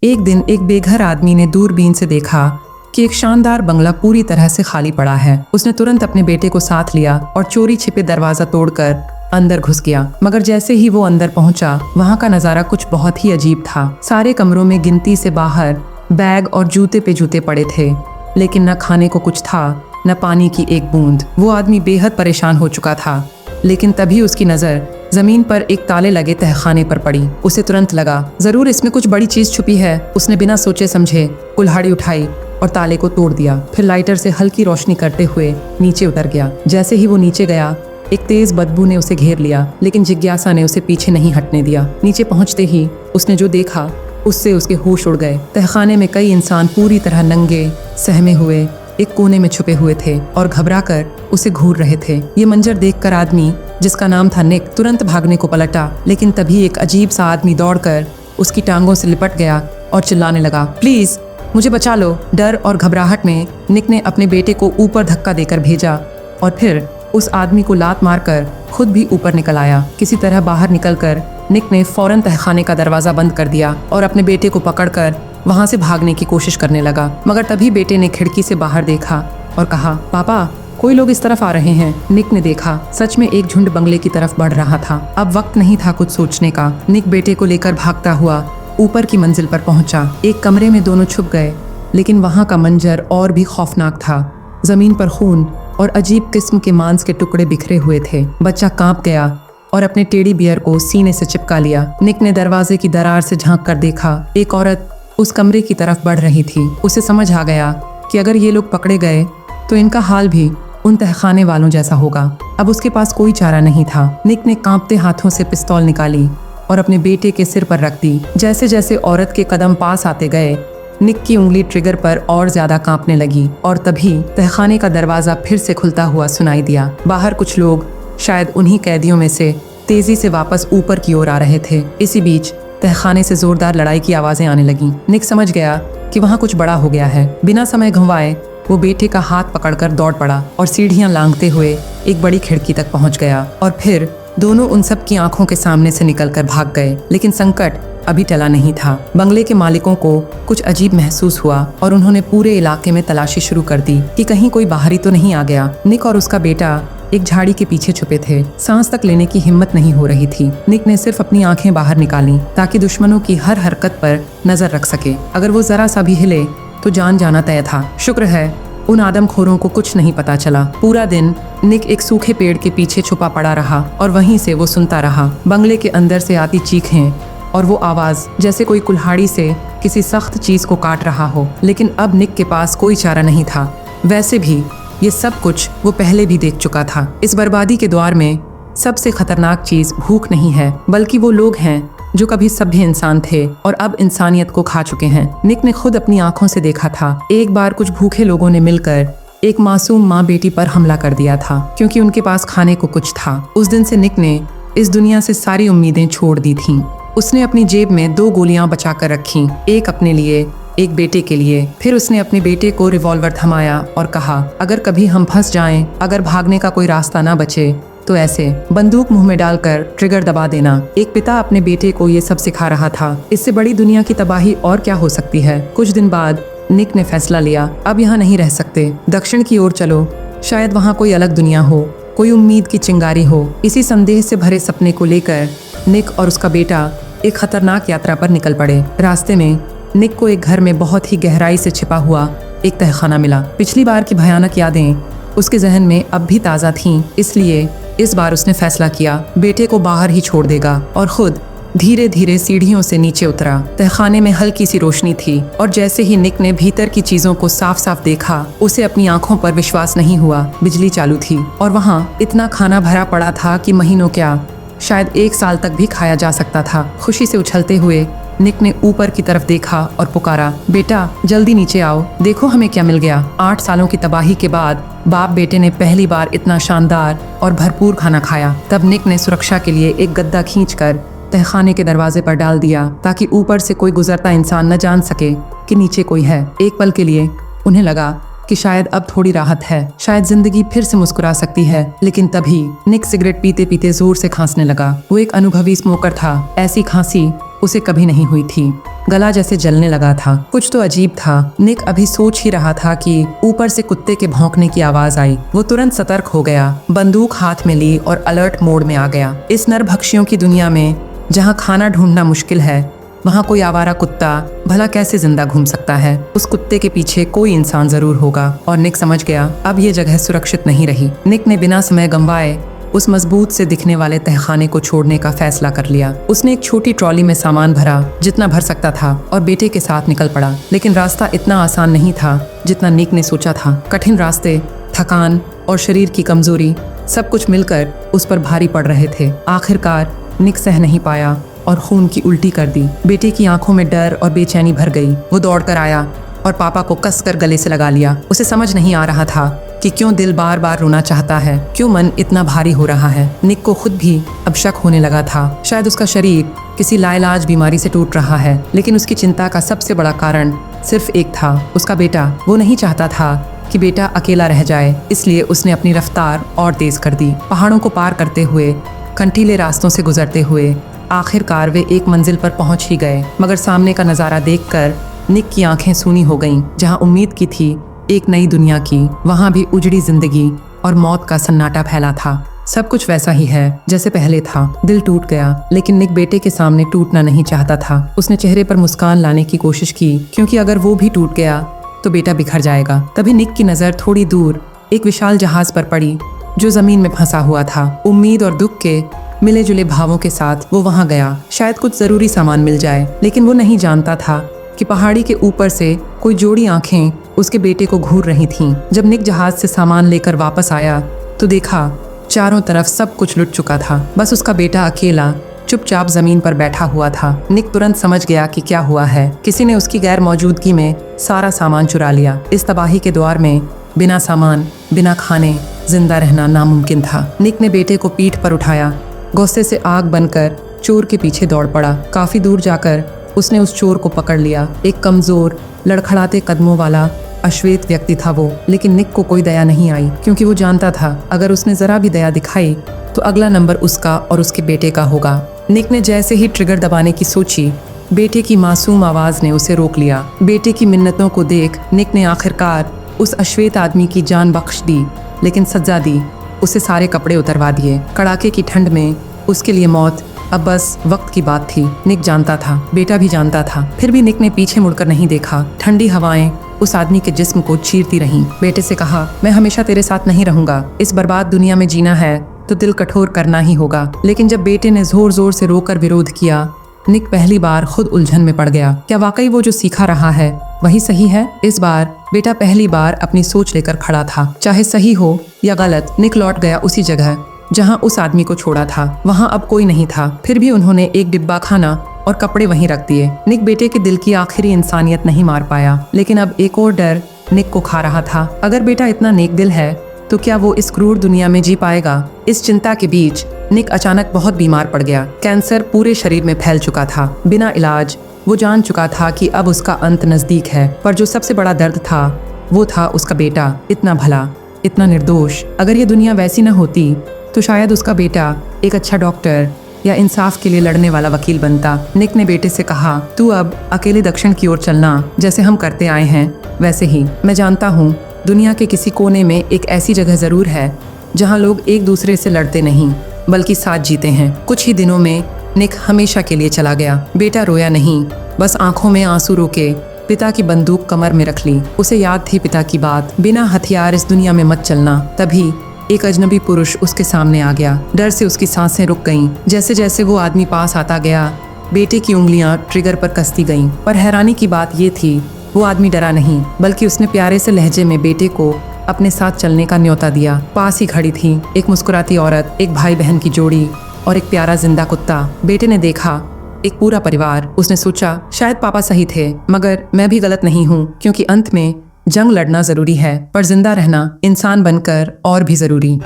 एक दिन एक बेघर आदमी ने दूरबीन से देखा कि एक शानदार बंगला पूरी तरह से खाली पड़ा है। उसने तुरंत अपने बेटे को साथ लिया और चोरी छिपे दरवाजा तोड़कर अंदर घुस गया। मगर जैसे ही वो अंदर पहुंचा, वहां का नजारा कुछ बहुत ही अजीब था। सारे कमरों में गिनती से बाहर बैग और जूते पे जूते पड़े थे, लेकिन न खाने को कुछ था, न पानी की एक बूंद। वो आदमी बेहद परेशान हो चुका था, लेकिन तभी उसकी नजर जमीन पर एक ताले लगे तहखाने पर पड़ी। उसे तुरंत लगा जरूर इसमें कुछ बड़ी चीज छुपी है। उसने बिना सोचे समझे कुल्हाड़ी उठाई और ताले को तोड़ दिया। फिर लाइटर से हल्की रोशनी करते हुए नीचे उतर गया। जैसे ही वो नीचे गया, एक तेज बदबू ने उसे घेर लिया, लेकिन जिज्ञासा ने उसे पीछे नहीं हटने दिया। नीचे पहुंचते ही उसने जो देखा उससे उसके होश उड़ गए। तहखाने में कई इंसान पूरी तरह नंगे सहमे हुए एक कोने में छुपे हुए थे और घबराकर उसे घूर रहे थे। ये मंजर देखकर आदमी, जिसका नाम था निक, तुरंत भागने को पलटा, लेकिन तभी एक अजीब सा आदमी दौड़कर उसकी टांगों से लिपट गया और चिल्लाने लगा, प्लीज मुझे बचा लो। डर और घबराहट में निक ने अपने बेटे को ऊपर धक्का देकर भेजा और फिर उस आदमी को लात मारकर खुद भी ऊपर निकल आया। किसी तरह बाहर निकलकर निक ने फौरन तहखाने का दरवाजा बंद कर दिया और अपने बेटे को पकड़कर वहां से भागने की कोशिश करने लगा। मगर तभी बेटे ने खिड़की से बाहर देखा और कहा, पापा कोई लोग इस तरफ आ रहे हैं। निक ने देखा, सच में एक झुंड बंगले की तरफ बढ़ रहा था। अब वक्त नहीं था कुछ सोचने का। निक बेटे को लेकर भागता हुआ ऊपर की मंजिल पर पहुंचा। एक कमरे में दोनों छुप गए, लेकिन वहां का मंजर और भी खौफनाक था। जमीन पर खून और अजीब किस्म के मांस के टुकड़े बिखरे हुए थे। बच्चा कांप गया और अपने टेडी बियर को सीने से चिपका लिया। निक ने दरवाजे की दरार से झांक कर देखा, एक औरत उस कमरे की तरफ बढ़ रही थी। उसे समझ आ गया कि अगर ये लोग पकड़े गए तो इनका हाल भी उन तहखाने वालों जैसा होगा। अब उसके पास कोई चारा नहीं था। निक ने कांपते हाथों से पिस्तौल निकाली और अपने बेटे के सिर पर रख दी। जैसे जैसे औरत के कदम पास आते गए, निक की उंगली ट्रिगर पर और ज्यादा कांपने लगी और तभी तहखाने का दरवाजा फिर से खुलता हुआ सुनाई दिया। बाहर कुछ लोग, शायद उन्हीं कैदियों में से, तेजी से वापस ऊपर की ओर आ रहे थे। इसी बीच तहखाने से जोरदार लड़ाई की आवाजें आने लगीं। निक समझ गया कि वहाँ कुछ बड़ा हो गया है। बिना समय गंवाए वो बेटे का हाथ पकड़कर दौड़ पड़ा और सीढ़ियां लांघते हुए एक बड़ी खिड़की तक पहुंच गया। और फिर दोनों उन सब की आंखों के सामने से निकलकर भाग गए। लेकिन संकट अभी टला नहीं था। बंगले के मालिकों को कुछ अजीब महसूस हुआ और उन्होंने पूरे इलाके में तलाशी शुरू कर दी कि कहीं कोई बाहरी तो नहीं आ गया। निक और उसका बेटा एक झाड़ी के पीछे छुपे थे। सांस तक लेने की हिम्मत नहीं हो रही थी। निक ने सिर्फ अपनी आंखें बाहर निकाली ताकि दुश्मनों की हर हरकत पर नजर रख सके। अगर वो जरा सा भी हिले तो जान जाना तय था। शुक्र है उन आदमखोरों को कुछ नहीं पता चला। पूरा दिन निक एक सूखे पेड़ के पीछे छुपा पड़ा रहा और वहीं से वो सुनता रहा। बंगले के अंदर से आती चीखें और वो आवाज जैसे कोई कुल्हाड़ी से किसी सख्त चीज को काट रहा हो। लेकिन अब निक के पास कोई चारा नहीं था। वैसे भी ये सब कुछ वो पहले भी देख चुका था। इस बर्बादी के द्वार में सबसे खतरनाक चीज भूख नहीं है, बल्कि वो लोग हैं जो कभी सभ्य इंसान थे और अब इंसानियत को खा चुके हैं। निक ने खुद अपनी आंखों से देखा था। एक बार कुछ भूखे लोगों ने मिलकर एक मासूम माँ बेटी पर हमला कर दिया था, क्योंकि उनके पास खाने को कुछ था। उस दिन से निक ने इस दुनिया से सारी उम्मीदें छोड़ दी थीं। उसने अपनी जेब में 2 गोलियां बचा कर रखी, एक अपने लिए, एक बेटे के लिए। फिर उसने अपने बेटे को रिवॉल्वर थमाया और कहा, अगर कभी हम फंस जाएं, अगर भागने का कोई रास्ता ना बचे, तो ऐसे बंदूक मुंह में डालकर ट्रिगर दबा देना। एक पिता अपने बेटे को ये सब सिखा रहा था। इससे बड़ी दुनिया की तबाही और क्या हो सकती है। कुछ दिन बाद निक ने फैसला लिया, अब यहाँ नहीं रह सकते। दक्षिण की ओर चलो, शायद वहाँ कोई अलग दुनिया हो, कोई उम्मीद की चिंगारी हो। इसी संदेह से भरे सपने को लेकर निक और उसका बेटा एक खतरनाक यात्रा पर निकल पड़े। रास्ते में निक को एक घर में बहुत ही गहराई से छिपा हुआ एक तहखाना मिला। पिछली बार की भयानक यादें उसके जहन में अब भी ताज़ा थीं, इसलिए इस बार उसने फैसला किया बेटे को बाहर ही छोड़ देगा और खुद धीरे धीरे सीढ़ियों से नीचे उतरा। तहखाने में हल्की सी रोशनी थी और जैसे ही निक ने भीतर की चीजों को साफ साफ देखा, उसे अपनी आंखों पर विश्वास नहीं हुआ। बिजली चालू थी और वहाँ इतना खाना भरा पड़ा था कि महीनों क्या, शायद 1 साल तक भी खाया जा सकता था। खुशी से उछलते हुए निक ने ऊपर की तरफ देखा और पुकारा, बेटा जल्दी नीचे आओ, देखो हमें क्या मिल गया। 8 सालों की तबाही के बाद बाप बेटे ने पहली बार इतना शानदार और भरपूर खाना खाया। तब निक ने सुरक्षा के लिए एक गद्दा खींचकर तहखाने के दरवाजे पर डाल दिया ताकि ऊपर से कोई गुजरता इंसान न जान सके कि नीचे कोई है। एक पल के लिए उन्हें लगा कि शायद अब थोड़ी राहत है, शायद जिंदगी फिर से मुस्कुरा सकती है। लेकिन तभी निक सिगरेट पीते पीते जोर से खांसने लगा। वो एक अनुभवी स्मोकर था। ऐसी खांसी उसे कभी नहीं हुई थी। गला जैसे जलने लगा था। कुछ तो अजीब था। निक अभी सोच ही रहा था कि ऊपर से कुत्ते के भौंकने की आवाज आई। वो तुरंत सतर्क हो गया, बंदूक हाथ में ली और अलर्ट मोड में आ गया। इस नरभक्षियों की दुनिया में जहाँ खाना ढूंढना मुश्किल है, वहाँ कोई आवारा कुत्ता भला कैसे जिंदा घूम सकता है। उस कुत्ते के पीछे कोई इंसान जरूर होगा। और निक समझ गया अब ये जगह सुरक्षित नहीं रही। निक ने बिना समय गंवाए उस मजबूत से दिखने वाले तहखाने को छोड़ने का फैसला कर लिया। उसने एक छोटी ट्रॉली में सामान भरा, जितना भर सकता था, और बेटे के साथ निकल पड़ा। लेकिन रास्ता इतना आसान नहीं था जितना निक ने सोचा था। कठिन रास्ते, थकान और शरीर की कमजोरी सब कुछ मिलकर उस पर भारी पड़ रहे थे। आखिरकार निक सह नहीं पाया और खून की उल्टी कर दी। बेटे की आंखों में डर और बेचैनी भर गई। वो दौड़कर आया और पापा को कसकर गले से लगा लिया। उसे समझ नहीं आ रहा था कि क्यों दिल बार बार रोना चाहता है, क्यों मन इतना भारी हो रहा है। निक को खुद भी अब शक होने लगा था। शायद उसका शरीर किसी लाइलाज बीमारी से टूट रहा है। लेकिन उसकी चिंता का सबसे बड़ा कारण सिर्फ एक था, उसका बेटा। वो नहीं चाहता था कि बेटा अकेला रह जाए, इसलिए उसने अपनी रफ्तार और तेज कर दी। पहाड़ों को पार करते हुए, कंटीले रास्तों से गुजरते हुए आखिरकार वे एक मंजिल पर पहुंच ही गए। मगर सामने का नज़ारा देखकर निक की आंखें सूनी हो गईं। जहां उम्मीद की थी एक नई दुनिया की, वहां भी उजड़ी जिंदगी और मौत का सन्नाटा फैला था। सब कुछ वैसा ही है जैसे पहले था। दिल टूट गया, लेकिन निक बेटे के सामने टूटना नहीं चाहता था। उसने चेहरे पर मुस्कान लाने की कोशिश की, क्योंकि अगर वो भी टूट गया तो बेटा बिखर जाएगा। तभी निक की नज़र थोड़ी दूर एक विशाल जहाज पर पड़ी जो जमीन में फंसा हुआ था। उम्मीद और दुख के मिले जुले भावों के साथ वो वहां गया। शायद कुछ जरूरी सामान मिल जाए, लेकिन वो नहीं जानता था कि पहाड़ी के ऊपर से कोई जोड़ी आंखें उसके बेटे को घूर रही थीं। जब निक जहाज से सामान लेकर वापस आया तो देखा चारों तरफ सब कुछ लुट चुका था। बस उसका बेटा अकेला चुपचाप जमीन पर बैठा हुआ था। निक तुरंत समझ गया कि क्या हुआ है। किसी ने उसकी गैर मौजूदगी में सारा सामान चुरा लिया। इस तबाही के दौर में बिना सामान, बिना खाने जिंदा रहना नामुमकिन था। निक ने बेटे को पीठ पर उठाया, गुस्से से आग बनकर चोर के पीछे दौड़ पड़ा। काफी दूर जाकर उसने उस चोर को पकड़ लिया। एक कमजोर, लड़खड़ाते कदमों वाला अश्वेत व्यक्ति था वो। लेकिन निक को कोई दया नहीं आई, क्योंकि वो जानता था अगर उसने जरा भी दया दिखाई तो अगला नंबर उसका और उसके बेटे का होगा। निक ने जैसे ही ट्रिगर दबाने की सोची, बेटे की मासूम आवाज ने उसे रोक लिया। बेटे की मिन्नतों को देख निक ने आखिरकार उस अश्वेत आदमी की जान बख्श दी, लेकिन सजा दी। उसे सारे कपड़े उतरवा दिए। कड़ाके की ठंड में उसके लिए मौत अब बस वक्त की बात थी। निक जानता था, बेटा भी जानता था। फिर भी निक ने पीछे मुड़कर नहीं देखा। ठंडी हवाएं उस आदमी के जिस्म को चीरती रहीं। बेटे से कहा, मैं हमेशा तेरे साथ नहीं रहूंगा। इस बर्बाद दुनिया में जीना है तो दिल कठोर करना ही होगा। लेकिन जब बेटे ने जोर जोर से रोकर विरोध किया, निक पहली बार खुद उलझन में पड़ गया। क्या वाकई वो जो सीखा रहा है वही सही है? इस बार बेटा पहली बार अपनी सोच लेकर खड़ा था। चाहे सही हो या गलत, निक लौट गया उसी जगह जहां उस आदमी को छोड़ा था। वहां अब कोई नहीं था। फिर भी उन्होंने एक डिब्बा खाना और कपड़े वहीं रख दिए। निक बेटे के दिल की आखिरी इंसानियत नहीं मार पाया, लेकिन अब एक और डर निक को खा रहा था। अगर बेटा इतना नेक दिल है तो क्या वो इस क्रूर दुनिया में जी पाएगा? इस चिंता के बीच निक अचानक बहुत बीमार पड़ गया। कैंसर पूरे शरीर में फैल चुका था। बिना इलाज वो जान चुका था कि अब उसका अंत नजदीक है। पर जो सबसे बड़ा दर्द था वो था उसका बेटा, इतना भला, इतना निर्दोष। अगर ये दुनिया वैसी न होती तो शायद उसका बेटा एक अच्छा डॉक्टर या इंसाफ के लिए लड़ने वाला वकील बनता। निक ने बेटे से कहा, तू अब अकेले दक्षिण की ओर चलना, जैसे हम करते आए हैं वैसे ही। मैं जानता हूँ दुनिया के किसी कोने में एक ऐसी जगह जरूर है जहाँ लोग एक दूसरे से लड़ते नहीं बल्कि साथ जीते हैं। कुछ ही दिनों में निक हमेशा के लिए चला गया। बेटा रोया नहीं, बस आंखों में आंसू रोके पिता की बंदूक कमर में रख ली। उसे याद थी पिता की बात, बिना हथियार इस दुनिया में मत चलना। तभी एक अजनबी पुरुष उसके सामने आ गया। डर से उसकी सांसें रुक गईं। जैसे जैसे वो आदमी पास आता गया, बेटे की उंगलियां ट्रिगर पर कसती गईं। पर हैरानी की बात ये थी, वो आदमी डरा नहीं, बल्कि उसने प्यारे से लहजे में बेटे को अपने साथ चलने का न्योता दिया। पास ही खड़ी थी एक मुस्कुराती औरत, एक भाई बहन की जोड़ी और एक प्यारा जिंदा कुत्ता। बेटे ने देखा एक पूरा परिवार। उसने सोचा शायद पापा सही थे, मगर मैं भी गलत नहीं हूँ, क्योंकि अंत में जंग लड़ना जरूरी है पर जिंदा रहना इंसान बनकर और भी जरूरी।